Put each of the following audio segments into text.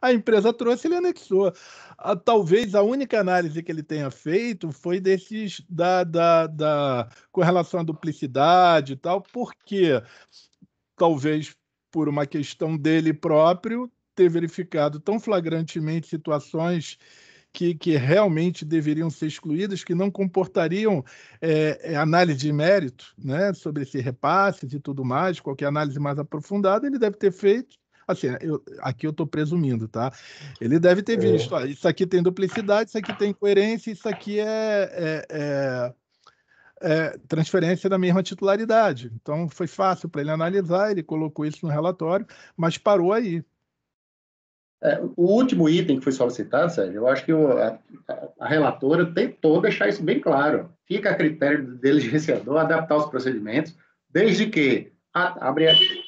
A empresa trouxe, ele anexou. Talvez a única análise que ele tenha feito foi com relação à duplicidade e tal, porque talvez por uma questão dele próprio ter verificado tão flagrantemente situações que realmente deveriam ser excluídas, que não comportariam análise de mérito, né, sobre esse repasses e tudo mais, qualquer análise mais aprofundada, ele deve ter feito. Assim, aqui eu estou presumindo, tá? Ele deve ter visto, isso aqui tem duplicidade, isso aqui tem incoerência, isso aqui é transferência da mesma titularidade. Então, foi fácil para ele analisar, ele colocou isso no relatório, mas parou aí. O último item que foi solicitado, Sérgio, eu acho que a relatora tentou deixar isso bem claro. Fica a critério do diligenciador adaptar os procedimentos, desde que,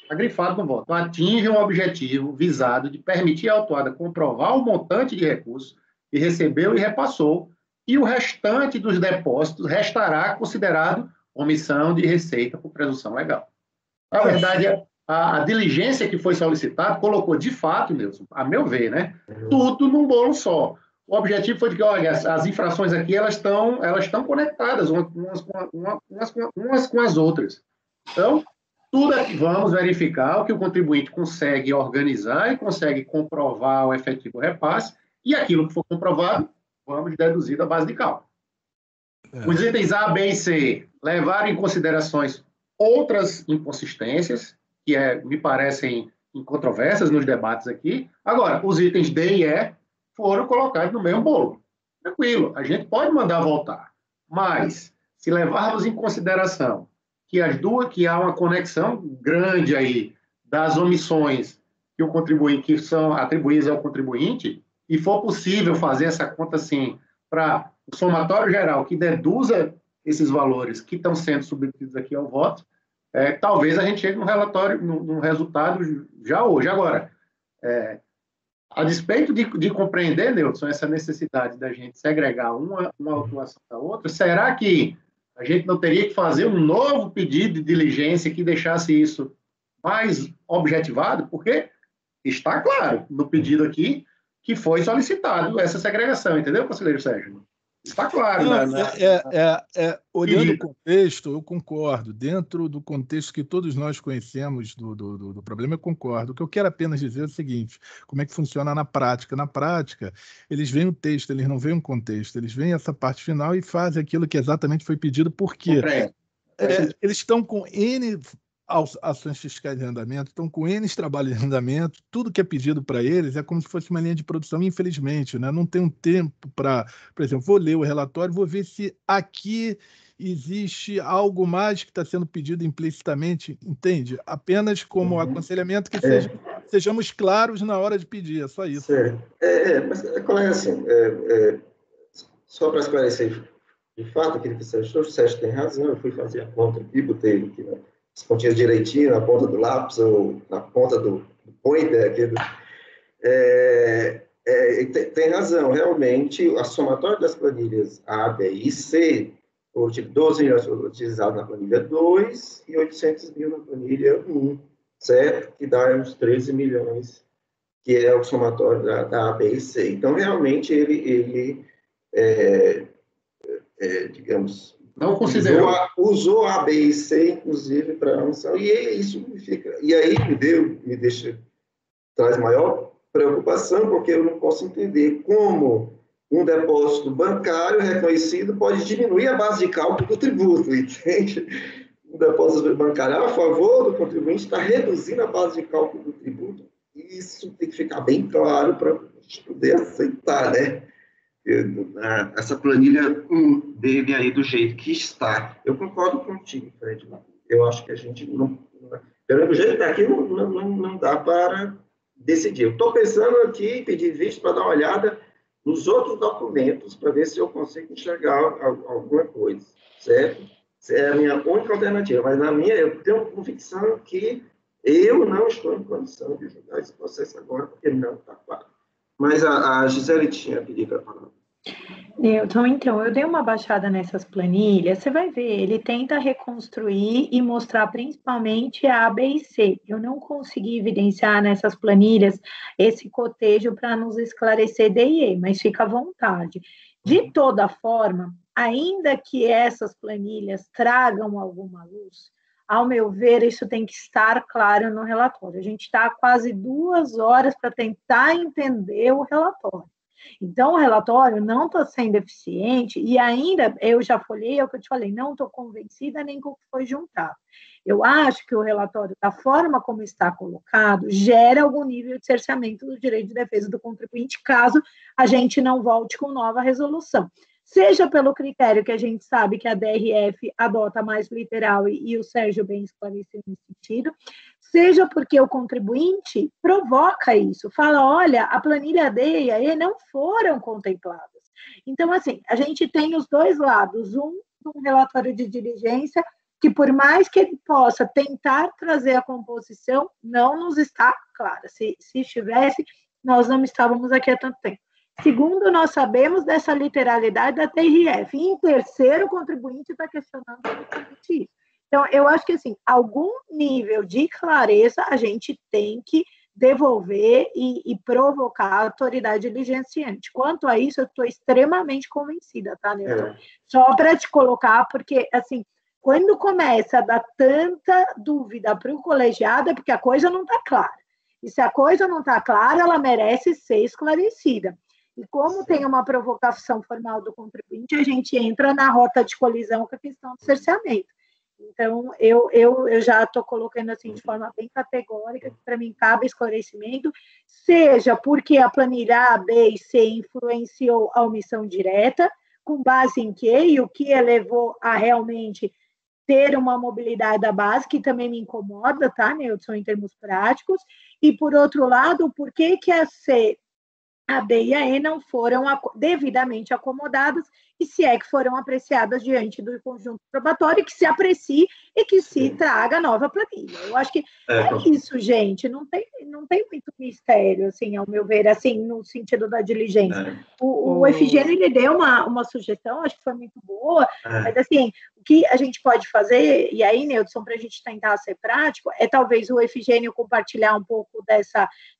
grifado no voto, atinja o objetivo visado de permitir à autuada comprovar o montante de recursos que recebeu e repassou, e o restante dos depósitos restará considerado omissão de receita por presunção legal. Na verdade, a diligência que foi solicitada colocou, de fato, Nilson, a meu ver, né, tudo num bolo só. O objetivo foi de que, olha, as infrações aqui, elas estão conectadas umas com as outras. Então, tudo aqui, vamos verificar o que o contribuinte consegue organizar e consegue comprovar o efetivo repasse, e aquilo que for comprovado, vamos deduzir da base de cálculo. Os itens A, B e C levaram em considerações outras inconsistências, que me parecem incontroversas nos debates aqui. Agora, os itens D e E foram colocados no mesmo bolo. Tranquilo, a gente pode mandar voltar, mas se levarmos em consideração que há uma conexão grande aí das omissões que são atribuídas ao contribuinte, e for possível fazer essa conta assim para o somatório geral que deduza esses valores que estão sendo submetidos aqui ao voto, talvez a gente chegue num resultado já hoje. Agora, a despeito de compreender, Nilson, essa necessidade da gente segregar uma autuação da outra, será que a gente não teria que fazer um novo pedido de diligência que deixasse isso mais objetivado? Porque está claro no pedido aqui que foi solicitado essa segregação, entendeu, conselheiro Sérgio? Está claro. Olhando o contexto, eu concordo. Dentro do contexto que todos nós conhecemos do problema, eu concordo. O que eu quero apenas dizer é o seguinte: como é que funciona na prática? Na prática, eles veem o texto, eles não veem o contexto, eles veem essa parte final e fazem aquilo que exatamente foi pedido, porque eles estão com N ações fiscais em andamento, estão com N trabalhos em andamento, tudo que é pedido para eles é como se fosse uma linha de produção, infelizmente, né? Não tem um tempo para, por exemplo, vou ler o relatório, vou ver se aqui existe algo mais que está sendo pedido implicitamente, entende? Apenas como aconselhamento que sejamos claros na hora de pedir, é só isso. Certo. Mas, colega, assim, só para esclarecer, de fato, aquele que o Sérgio tem razão, eu fui fazer a conta aqui, botei aqui, né, as pontinhas direitinho, na ponta do lápis ou na ponta do pointer aqui. Tem razão, realmente, a somatória das planilhas A, B e C, o tipo 12 milhões foi utilizado na planilha 2 e 800 mil na planilha 1, certo? Que dá uns 13 milhões, que é o somatório da A, B e C. Então, realmente, ele digamos, não considerou. Usou A, B e C, inclusive, para a unção, e isso fica. E aí traz maior preocupação, porque eu não posso entender como um depósito bancário reconhecido pode diminuir a base de cálculo do tributo, entende? Um depósito bancário a favor do contribuinte está reduzindo a base de cálculo do tributo. Isso tem que ficar bem claro para a gente poder aceitar, né? Essa planilha dele aí do jeito que está. Eu concordo contigo, Fred. Eu acho que a gente não... Pelo jeito que está aqui, não dá para decidir. Eu estou pensando aqui em pedir visto para dar uma olhada nos outros documentos, para ver se eu consigo enxergar alguma coisa, certo? Essa é a minha única alternativa, mas eu tenho convicção que eu não estou em condição de julgar esse processo agora, porque não está claro. Mas a Gisele tinha pedido a palavra. Newton, então, eu dei uma baixada nessas planilhas, você vai ver, ele tenta reconstruir e mostrar principalmente a B e C. Eu não consegui evidenciar nessas planilhas esse cotejo para nos esclarecer D e E, mas fica à vontade. De toda forma, ainda que essas planilhas tragam alguma luz, ao meu ver, isso tem que estar claro no relatório. A gente está quase 2 horas para tentar entender o relatório. Então, o relatório não está sendo eficiente e ainda, eu já folhei, é o que eu te falei, não estou convencida nem com o que foi juntado. Eu acho que o relatório, da forma como está colocado, gera algum nível de cerceamento do direito de defesa do contribuinte, caso a gente não volte com nova resolução. Seja pelo critério que a gente sabe que a DRF adota mais literal, e o Sérgio bem esclareceu nesse sentido, seja porque o contribuinte provoca isso, fala, olha, a planilha D e a E não foram contempladas. Então, assim, a gente tem os dois lados, um relatório de diligência, que por mais que ele possa tentar trazer a composição, não nos está clara. Se estivesse, nós não estávamos aqui há tanto tempo. Segundo, nós sabemos dessa literalidade da TRF. E, em terceiro, o contribuinte está questionando isso. Então, eu acho que, assim, algum nível de clareza a gente tem que devolver e provocar a autoridade diligenciante. Quanto a isso, eu estou extremamente convencida, tá, Newton? Só para te colocar, porque, assim, quando começa a dar tanta dúvida para o colegiado, é porque a coisa não está clara. E se a coisa não está clara, ela merece ser esclarecida. E como tem uma provocação formal do contribuinte, a gente entra na rota de colisão com a questão do cerceamento. Então, eu já estou colocando assim de forma bem categórica, que para mim cabe esclarecimento, seja porque a planilha A, B e C influenciou a omissão direta, com base em quê e o que levou a realmente ter uma mobilidade da base, que também me incomoda, tá, Newton, em termos práticos, e por outro lado, por que a C, a B e a E não foram devidamente acomodadas e se é que foram apreciadas diante do conjunto probatório, que se aprecie e que se traga nova planilha. Eu acho que é isso, gente, não tem muito mistério, assim, ao meu ver, assim, no sentido da diligência. O Efigênio, ele deu uma sugestão, acho que foi muito boa, mas, assim, o que a gente pode fazer, e aí, Newton, para a gente tentar ser prático, é talvez o Efigênio compartilhar um pouco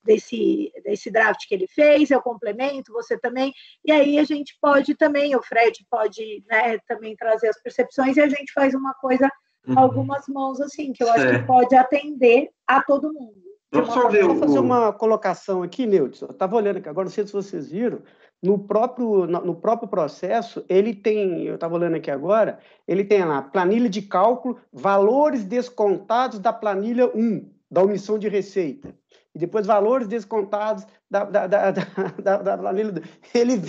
desse draft que ele fez, eu complemento, você também, e aí a gente pode também, o Fred pode, né, também trazer as percepções e a gente faz uma coisa, algumas mãos assim, que eu acho que pode atender a todo mundo. Vamos só ver fazer uma colocação aqui, Newton. Eu estava olhando aqui agora, não sei se vocês viram, no próprio processo, ele tem, eu estava olhando aqui agora, ele tem lá, planilha de cálculo, valores descontados da planilha 1, da omissão de receita. E depois valores descontados da planilha. Ele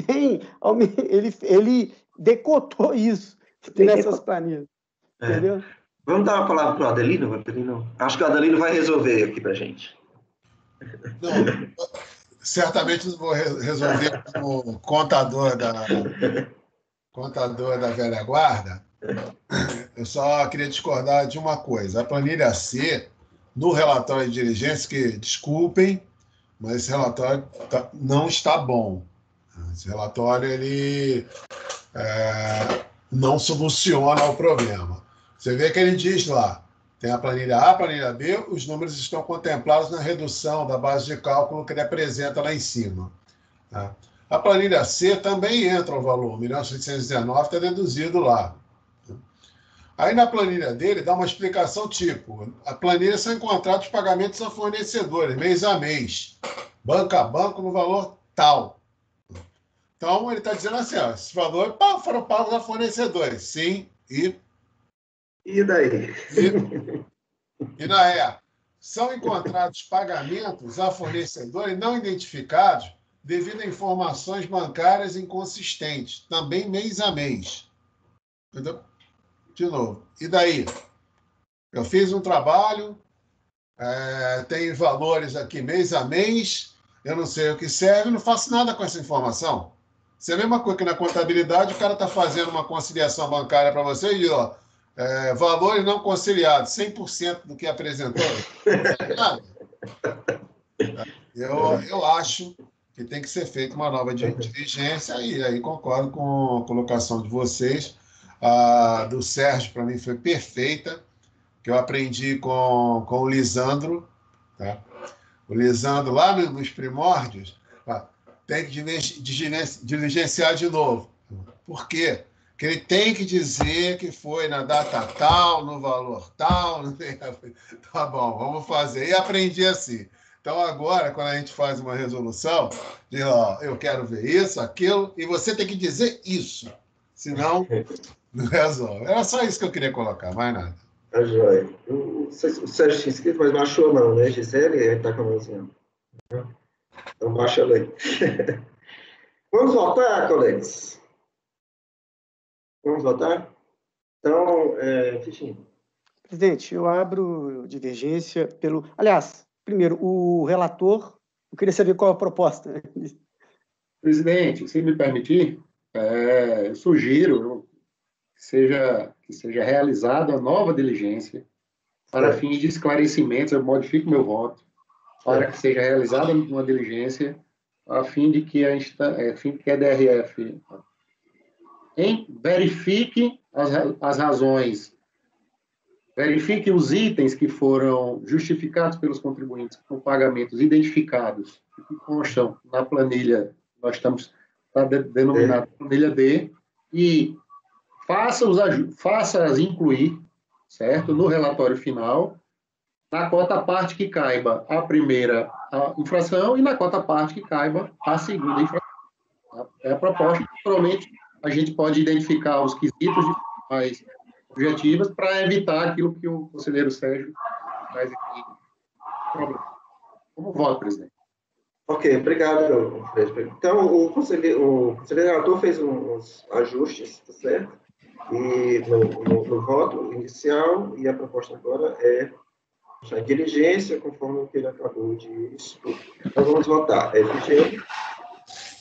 decotou isso nessas planilhas. Entendeu? Vamos dar uma palavra para o Adelino? Acho que o Adelino vai resolver aqui para a gente. Não, certamente não vou resolver como contador da velha guarda. Eu só queria discordar de uma coisa. A planilha C, no relatório de diligência, que, desculpem, mas esse relatório não está bom. Esse relatório ele não soluciona o problema. Você vê que ele diz lá, tem a planilha A, a planilha B, os números estão contemplados na redução da base de cálculo que ele apresenta lá em cima. Tá? A planilha C também entra o valor, 1.819 está deduzido lá. Aí na planilha dele dá uma explicação tipo, a planilha são encontrados pagamentos a fornecedores, mês a mês, banco a banco no valor tal. Então ele está dizendo assim, ó, esses valores foram pagos a fornecedores, sim, E daí? E na E, são encontrados pagamentos a fornecedores não identificados devido a informações bancárias inconsistentes, também mês a mês. Entendeu? De novo. E daí? Eu fiz um trabalho, tem valores aqui mês a mês, eu não sei o que serve, não faço nada com essa informação. Isso é a mesma coisa que na contabilidade, o cara está fazendo uma conciliação bancária para você e, ó, valores não conciliados, 100% do que apresentou. Eu acho que tem que ser feita uma nova diligência, e aí concordo com a colocação de vocês. A do Sérgio, para mim, foi perfeita, que eu aprendi com o Lisandro, tá? O Lisandro, lá nos primórdios, tem que diligenciar de novo. Por quê? Porque ele tem que dizer que foi na data tal, no valor tal. Não tem... Tá bom, vamos fazer. E aprendi assim. Então, agora, quando a gente faz uma resolução, diz, ó, eu quero ver isso, aquilo, e você tem que dizer isso. Senão, não resolve. Era só isso que eu queria colocar, mais nada. Tá joia. O Sérgio tinha escrito, mas baixou não, né, Gisele? Ele está com a mãozinha. Então, baixa ela aí. Vamos votar, colegas? Vamos votar? Então, Fichinho. Presidente, eu abro divergência pelo... Aliás, primeiro, o relator, eu queria saber qual a proposta. Presidente, se me permitir, eu sugiro que seja realizada a nova diligência para fins de esclarecimentos. Eu modifico meu voto para que seja realizada uma diligência a fim de que a DRF verifique as razões, verifique os itens que foram justificados pelos contribuintes com pagamentos identificados que constam na planilha, nós estamos denominada planilha D, e faça-as incluir, certo, no relatório final, na cota parte que caiba a primeira infração e na cota parte que caiba a segunda infração. É a proposta. Naturalmente, a gente pode identificar os quesitos de mais objetivas para evitar aquilo que o conselheiro Sérgio traz aqui. Como voto, presidente? Ok, obrigado, Fred. Então, o conselheiro relator fez uns ajustes, tá certo? E no voto inicial, e a proposta agora é a diligência, conforme o que ele acabou de expor. Então, vamos votar. FG.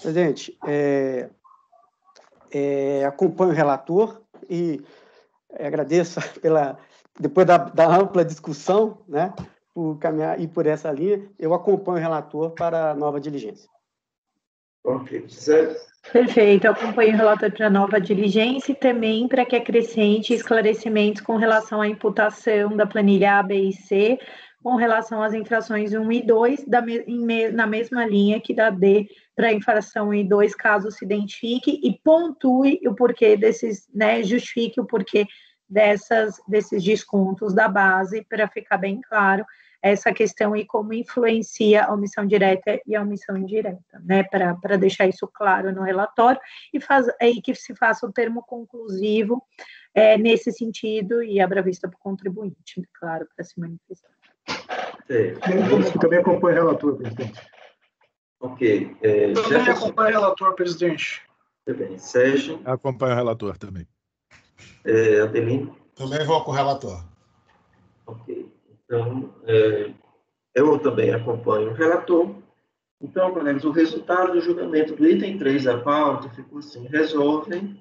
Presidente, acompanho o relator e agradeço depois da ampla discussão, né, por caminhar e por essa linha, eu acompanho o relator para a nova diligência. Ok, Gisele. Perfeito, eu acompanho o relatório para a nova diligência e também para que acrescente esclarecimentos com relação à imputação da planilha A, B e C, com relação às infrações 1 e 2, na mesma linha que da D para a infração 1 e 2, caso se identifique, e pontue o porquê desses, né, justifique o porquê desses descontos da base, para ficar bem claro essa questão e como influencia a omissão direta e a omissão indireta, né, para deixar isso claro no relatório e que se faça o termo conclusivo nesse sentido e abra vista para o contribuinte, claro, para se manifestar. Eu também acompanho o relator, presidente. Ok. Também acompanho o relator, presidente. Muito bem. Sérgio. Acompanho o relator também. Adelino. Também vou com o relator. Ok. Então, eu também acompanho o relator. Então, colegas, o resultado do julgamento do item 3 da pauta ficou assim: resolve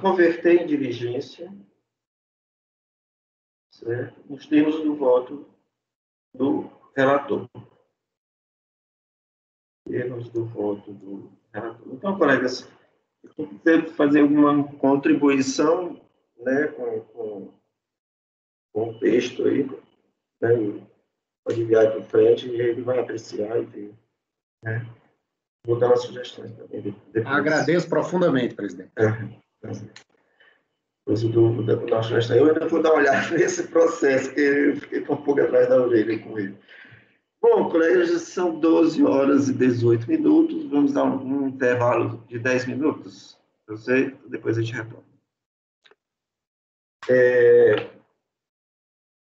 converter em diligência, certo, nos termos do voto do relator. Termos do voto do relator. Então, colegas, eu devo fazer alguma contribuição, né, com o texto aí, né, pode enviar para o Fred e ele vai apreciar e ver, né? Vou dar umas sugestões também. Depois. Agradeço profundamente, presidente. Depois do nosso sugestão. Eu ainda vou dar uma olhada nesse processo, porque eu fiquei com um pouco atrás da orelha com ele. Bom, colegas, são 12 horas e 18 minutos. Vamos dar um intervalo de 10 minutos. Eu sei, depois a gente retorna.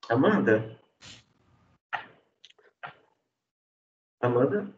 Amanda? Amanda?